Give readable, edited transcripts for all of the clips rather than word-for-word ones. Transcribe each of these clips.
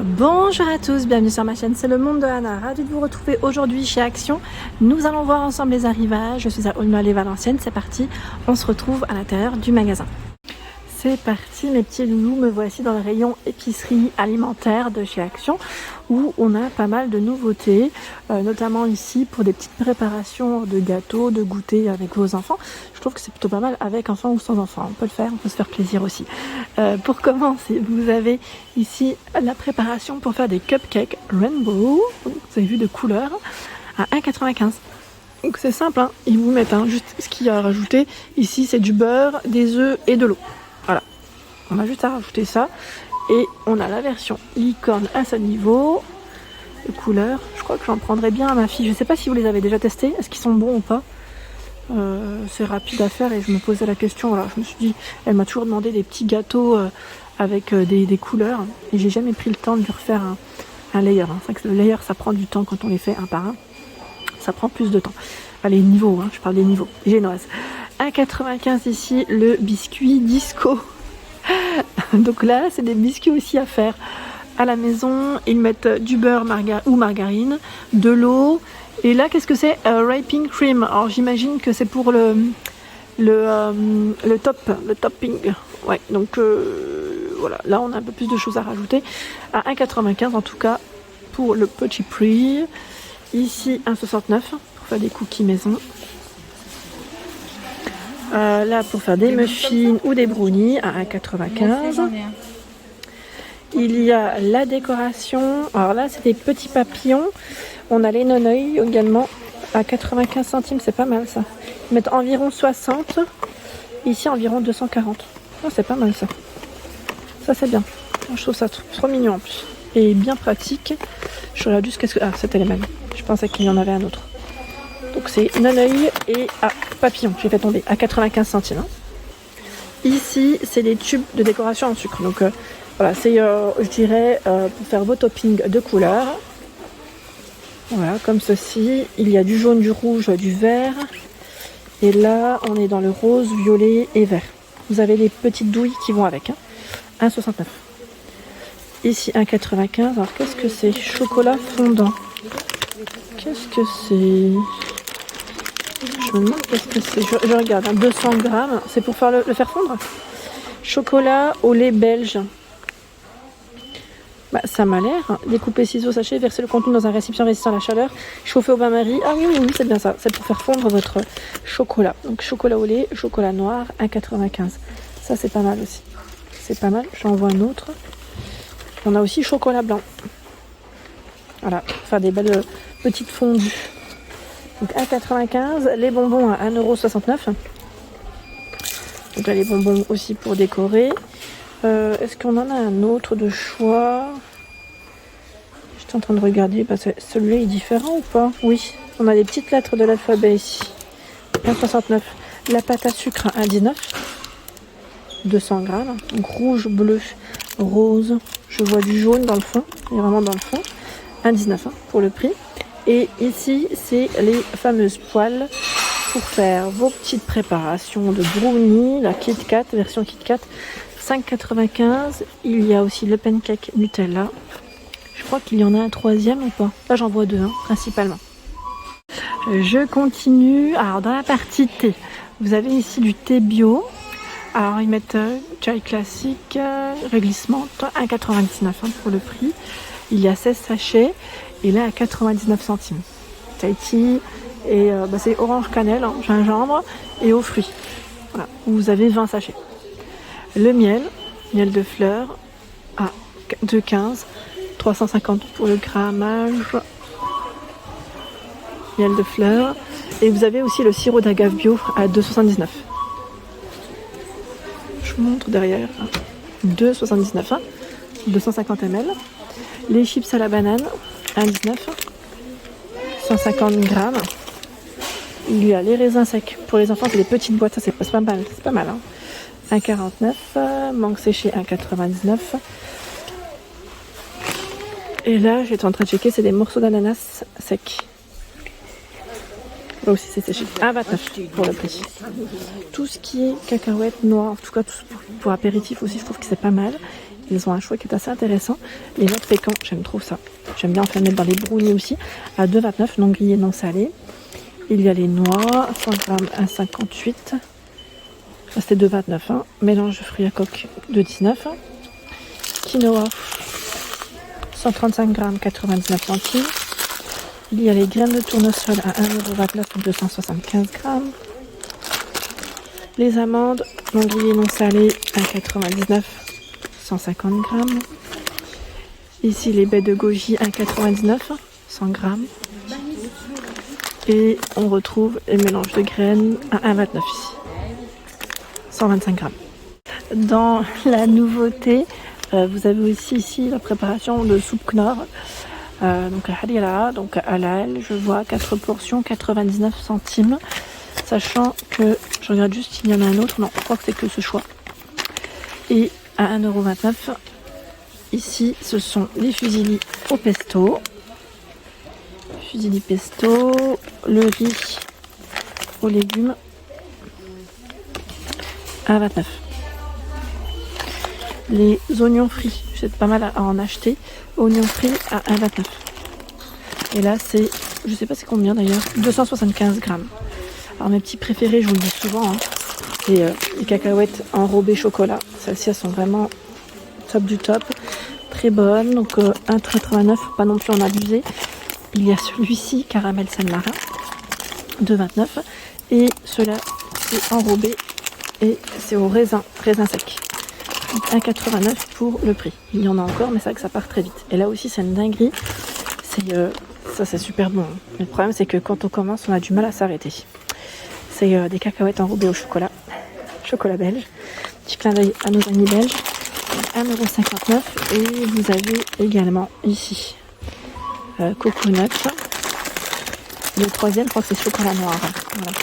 Bonjour à tous, bienvenue sur ma chaîne, c'est le monde de Anna. Ravie de vous retrouver aujourd'hui chez Action. Nous allons voir ensemble les arrivages. Je suis à Aulnoy-les-Valenciennes, c'est parti. On se retrouve à l'intérieur du magasin. C'est parti mes petits loulous, me voici dans le rayon épicerie alimentaire de chez Action où on a pas mal de nouveautés, notamment ici pour des petites préparations de gâteaux, de goûter avec vos enfants. Je trouve que c'est plutôt pas mal avec enfants ou sans enfants, on peut le faire, on peut se faire plaisir aussi. Pour commencer, vous avez ici la préparation pour faire des cupcakes rainbow, vous avez vu de couleurs, à 1,95 €. Donc c'est simple, hein. Ils vous mettent juste ce qu'il y a à rajouter. Ici c'est du beurre, des œufs et de l'eau. Voilà, on a juste à rajouter ça. Et on a la version licorne à ce niveau. De couleurs, je crois que j'en prendrais bien à ma fille. Je ne sais pas si vous les avez déjà testés, est-ce qu'ils sont bons ou pas. C'est rapide à faire et je me posais la question. Voilà, je me suis dit, elle m'a toujours demandé des petits gâteaux avec des couleurs. Et j'ai jamais pris le temps de lui refaire un layer. C'est vrai que le layer ça prend du temps quand on les fait un par un. Ça prend plus de temps. Enfin, les niveaux, je parle des niveaux génoises. 1,95 ici le biscuit disco. Donc là c'est des biscuits aussi à faire à la maison. Ils mettent du beurre ou margarine, de l'eau. Et là qu'est-ce que c'est? Wrapping cream. Alors j'imagine que c'est pour le topping. Ouais, donc voilà, là on a un peu plus de choses à rajouter. À 1,95 en tout cas pour le petit prix. Ici 1,69 pour faire des cookies maison. Là pour faire des muffins ou des brownies à 1,95 €. Il y a la décoration. Alors là c'est des petits papillons. On a les nonoïs également à 95 centimes, c'est pas mal ça. Ils mettent environ 60. Ici environ 240. Oh, c'est pas mal ça. Ça c'est bien. Je trouve ça trop mignon en plus. Et bien pratique. Je regarde juste qu'est-ce que... Ah, c'était les mêmes. Je pensais qu'il y en avait un autre. Donc c'est nonoï et papillon. J'ai fait tomber à 95 centimes. Ici c'est des tubes de décoration en sucre. Donc voilà, c'est je dirais pour faire vos toppings de couleurs. Voilà, comme ceci. Il y a du jaune, du rouge, du vert. Et là on est dans le rose, violet et vert. Vous avez les petites douilles qui vont avec. 1,69 €. Ici 1,95 €. Alors qu'est-ce que c'est? Chocolat fondant. Qu'est-ce que c'est? Je me demande qu'est-ce que c'est. Je regarde, 200 grammes. C'est pour faire le faire fondre. Chocolat au lait belge. Bah, ça m'a l'air. Découper ciseaux, sachet, verser le contenu dans un récipient résistant à la chaleur, chauffer au bain-marie. Ah oui, c'est bien ça. C'est pour faire fondre votre chocolat. Donc chocolat au lait, chocolat noir, 1,95 €. Ça c'est pas mal aussi. C'est pas mal. J'en vois un autre. On a aussi chocolat blanc. Voilà, faire des belles petites fondues. Donc 1,95 €. Les bonbons à 1,69 €. Donc là les bonbons aussi pour décorer. Est-ce qu'on en a un autre de choix? J'étais en train de regarder, celui-là est différent ou pas? Oui, on a des petites lettres de l'alphabet ici. 1,69 €. La pâte à sucre à 1,19 €. 200 grammes. Donc rouge, bleu, rose. Je vois du jaune dans le fond. Il est vraiment dans le fond. 1,19 € pour le prix. Et ici, c'est les fameuses poêles pour faire vos petites préparations de brownie, la Kit Kat, version Kit Kat, 5,95 €. Il y a aussi le pancake Nutella. Je crois qu'il y en a un troisième ou pas. Là, j'en vois deux, principalement. Je continue. Alors, dans la partie thé, vous avez ici du thé bio. Alors, ils mettent chai classique, réglissement, 1,99 € pour le prix. Il y a 16 sachets. Et là à 99 centimes. Tahiti et c'est orange cannelle, gingembre et aux fruits. Voilà, vous avez 20 sachets. Le miel de fleurs à 2,15 €, 350 pour le grammage. Miel de fleurs. Et vous avez aussi le sirop d'agave bio à 2,79 €. Je vous montre derrière. 2,79 €, 250 ml. Les chips à la banane. 1,19 €, 150 grammes. Il y a les raisins secs. Pour les enfants, c'est des petites boîtes, ça c'est pas mal. C'est pas mal. 1,49 €, mangue séchée 1,99 €. Et là, j'étais en train de checker, c'est des morceaux d'ananas secs. Là aussi, c'est séché. 1,29 € pour le prix. Tout ce qui est cacahuètes, noix, en tout cas, tout pour apéritif aussi, je trouve que c'est pas mal. Ils ont un choix qui est assez intéressant. Les noix de pécan, j'aime trop ça. J'aime bien en faire mettre dans les brownies aussi. À 2,29 non grillé, non salé. Il y a les noix, 100 grammes à 58. Ça c'était 2,29. Hein. Mélange de fruits à coque, 2,19. Quinoa, 135 grammes, 99 centimes. Il y a les graines de tournesol à 1,29 € pour 275 grammes. Les amandes, non grillées, non salées, 1,99 €, 150 grammes. Ici, les baies de goji, 1,99 €, 100 grammes. Et on retrouve les mélanges de graines à 1,29 € ici, 125 grammes. Dans la nouveauté, vous avez aussi ici la préparation de soupe Knorr. Donc harira, donc halal, je vois 4 portions, 99 centimes. Sachant que, je regarde juste s'il y en a un autre, non, je crois que c'est que ce choix. Et à 1,29 €, ici, ce sont les fusilli au pesto. Fusilli pesto, le riz aux légumes, à 29 €. Les oignons frits, c'est pas mal à en acheter. Oignons frits à 1,29 €. Et là, c'est, je sais pas c'est combien d'ailleurs, 275 grammes. Alors mes petits préférés, je vous le dis souvent, hein, c'est les cacahuètes enrobées chocolat. Celles-ci, elles sont vraiment top du top. Très bonnes, donc 1,89 €, faut pas non plus en abuser. Il y a celui-ci, caramel sel marin, 2,29 €. Et ceux-là, c'est enrobé et c'est au raisin sec. 1,89 € pour le prix. Il y en a encore, mais c'est vrai que ça part très vite. Et là aussi, c'est une dinguerie. Ça, c'est super bon. Le problème, c'est que quand on commence, on a du mal à s'arrêter. C'est des cacahuètes enrobées au chocolat. Chocolat belge. Petit clin d'œil à nos amis belges. 1,59 €. Et vous avez également ici coconut. Le troisième, je crois que c'est chocolat noir. Voilà.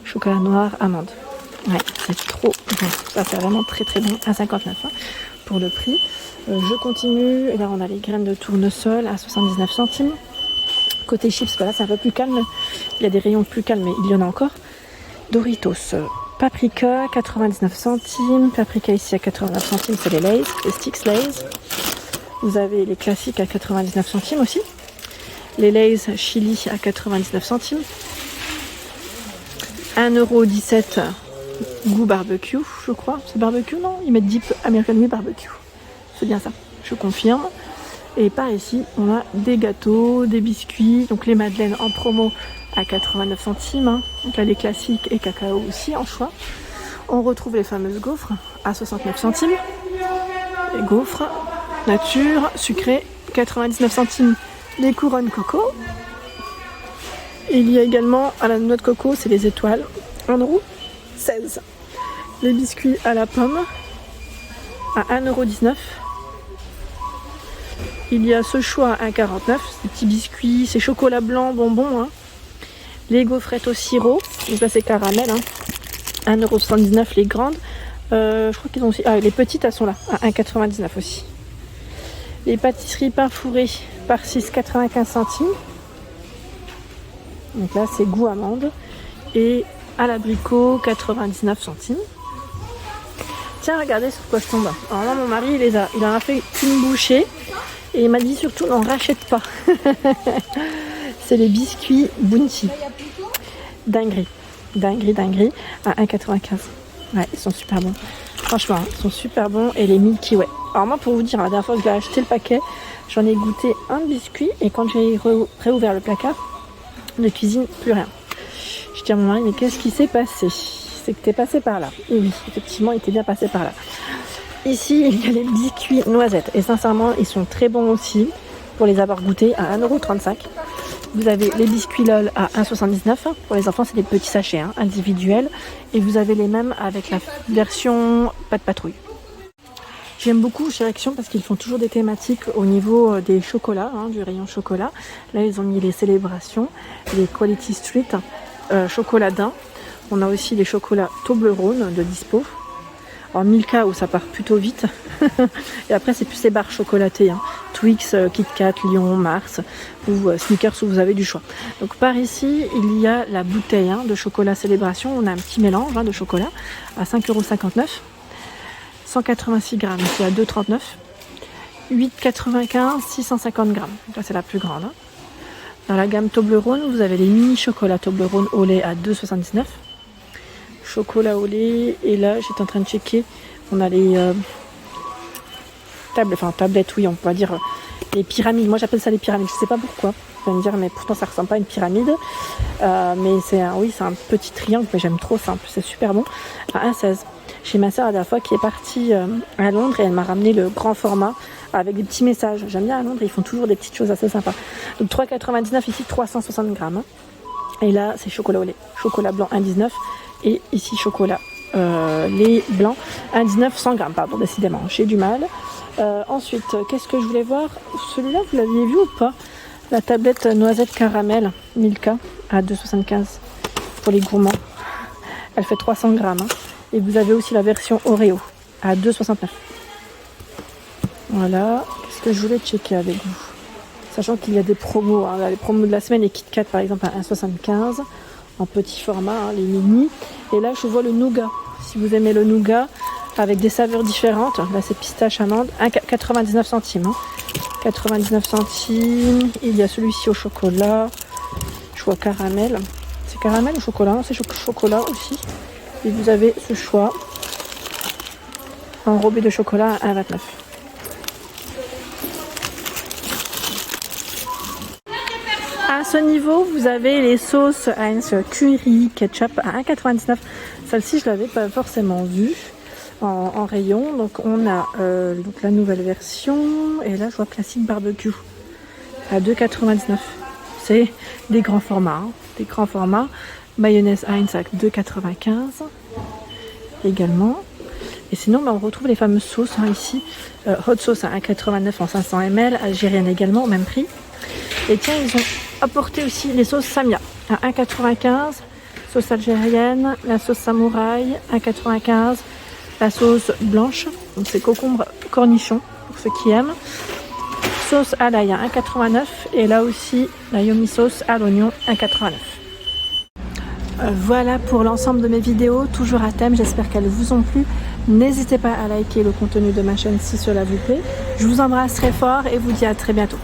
Chocolat noir, amande. Ouais, c'est trop bon. Ça, c'est vraiment très très bon. À 59 € pour le prix. Je continue. Et là, on a les graines de tournesol à 79 centimes. Côté chips, là, c'est un peu plus calme. Il y a des rayons plus calmes, mais il y en a encore. Doritos. Paprika, 99 centimes. Paprika ici à 89 centimes, c'est les Lay's, les sticks Lay's. Vous avez les classiques à 99 centimes aussi. Les Lay's chili à 99 centimes. 1,17 € goût barbecue, je crois. C'est barbecue, non? Ils mettent Deep American Way barbecue. C'est bien ça, je confirme. Et par ici, on a des gâteaux, des biscuits. Donc les madeleines en promo à 89 centimes. Hein. Donc là, les classiques et cacao aussi en choix. On retrouve les fameuses gaufres à 69 centimes. Les gaufres nature, sucrées, 99 centimes. Les couronnes coco. Et il y a également à la noix de coco, c'est les étoiles. 1,16 €. Les biscuits à la pomme à 1,19 €. Il y a ce choix à 1,49 €. Ces petits biscuits, c'est chocolat blanc, bonbons. Hein. Les gaufrettes au sirop. Donc là, c'est caramel. Hein. 1,79 € les grandes. Je crois qu'ils ont aussi. Ah, les petites, elles sont là. À 1,99 € aussi. Les pâtisseries pain fourré par 6, 95 centimes. Donc là, c'est goût amande. Et à l'abricot, 99 centimes. Tiens, regardez sur quoi je tombe. Alors là, mon mari, il en a fait qu'une bouchée. Et il m'a dit surtout, n'en rachète pas. C'est les biscuits Bounty. Dinguerie. Dinguerie. À 1,95 €. Ouais, ils sont super bons. Franchement, ils sont super bons. Et les Milky Way. Alors moi, pour vous dire, la dernière fois que j'ai acheté le paquet, j'en ai goûté un biscuit. Et quand j'ai réouvert le placard de cuisine, plus rien. Je dis à mon mari, mais qu'est-ce qui s'est passé? C'est que t'es passé par là. Et oui, effectivement, il était bien passé par là. Ici, il y a les biscuits noisettes. Et sincèrement, ils sont très bons aussi pour les avoir goûtés à 1,35 €. Vous avez les biscuits LOL à 1,79 €. Pour les enfants, c'est des petits sachets individuels. Et vous avez les mêmes avec la version pas de patrouille. J'aime beaucoup chez Action parce qu'ils font toujours des thématiques au niveau des chocolats, du rayon chocolat. Là, ils ont mis les célébrations, les Quality Street, chocolat daim. On a aussi les chocolats Toblerone de dispo. Alors Milka où ça part plutôt vite. Et après, c'est plus les barres chocolatées. Twix, Kit Kat, Lion, Mars ou Snickers où vous avez du choix. Donc par ici, il y a la bouteille de chocolat célébration. On a un petit mélange de chocolat à 5,59 €. 186 grammes, c'est à 2,39. 8,95, 650 grammes. Donc là, c'est la plus grande. Hein. Dans la gamme Toblerone, vous avez les mini chocolats Toblerone au lait à 2,79. Chocolat au lait. Et là, j'étais en train de checker. On a les tablettes, oui, on peut dire les pyramides. Moi, j'appelle ça les pyramides. Je sais pas pourquoi. Vous allez me dire, mais pourtant, ça ressemble pas à une pyramide. Mais c'est un petit triangle. Mais j'aime trop ça. C'est super bon. À 1,16. Chez ma soeur, la dernière fois, qui est partie à Londres et elle m'a ramené le grand format avec des petits messages. J'aime bien à Londres, ils font toujours des petites choses assez sympas. Donc 3,99 ici, 360 grammes. Hein. Et là, c'est chocolat au lait. Chocolat blanc 1,19 et ici, chocolat lait blanc 1,19, 100 grammes, pardon, décidément. J'ai du mal. Ensuite, qu'est-ce que je voulais voir? Celui-là, vous l'aviez vu ou pas? La tablette noisette caramel Milka à 2,75 pour les gourmands. Elle fait 300 grammes. Hein. Et vous avez aussi la version Oreo à 2,69. Voilà. Qu'est-ce que je voulais checker avec vous? Sachant qu'il y a des promos. Hein. Les promos de la semaine, les Kit Kat par exemple à 1,75 en petit format, hein, les mini. Et là, je vois le nougat. Si vous aimez le nougat avec des saveurs différentes, là c'est pistache, amande, 99 centimes. Hein. 99 centimes. Il y a celui-ci au chocolat. Je vois caramel. C'est caramel ou chocolat? Non, c'est chocolat aussi. Et vous avez ce choix enrobé de chocolat à 1,29. À ce niveau, vous avez les sauces Heinz curry ketchup à 1,99. Celle-ci, je ne l'avais pas forcément vue en rayon. Donc, on a donc la nouvelle version. Et là, je vois classique barbecue à 2,99. C'est des grands formats. Hein, des grands formats. Mayonnaise Heinz à 2,95 également. Et sinon, on retrouve les fameuses sauces hein, ici. Hot sauce à 1,89 en 500 ml, algérienne également, au même prix. Et tiens, ils ont apporté aussi les sauces Samia à 1,95. Sauce algérienne, la sauce samouraï, 1,95. La sauce blanche, donc c'est concombre cornichon, pour ceux qui aiment. Sauce à l'ail à 1,89. Et là aussi, la yomi sauce à l'oignon, 1,89. Voilà pour l'ensemble de mes vidéos, toujours à thème, j'espère qu'elles vous ont plu. N'hésitez pas à liker le contenu de ma chaîne si cela vous plaît. Je vous embrasse très fort et vous dis à très bientôt.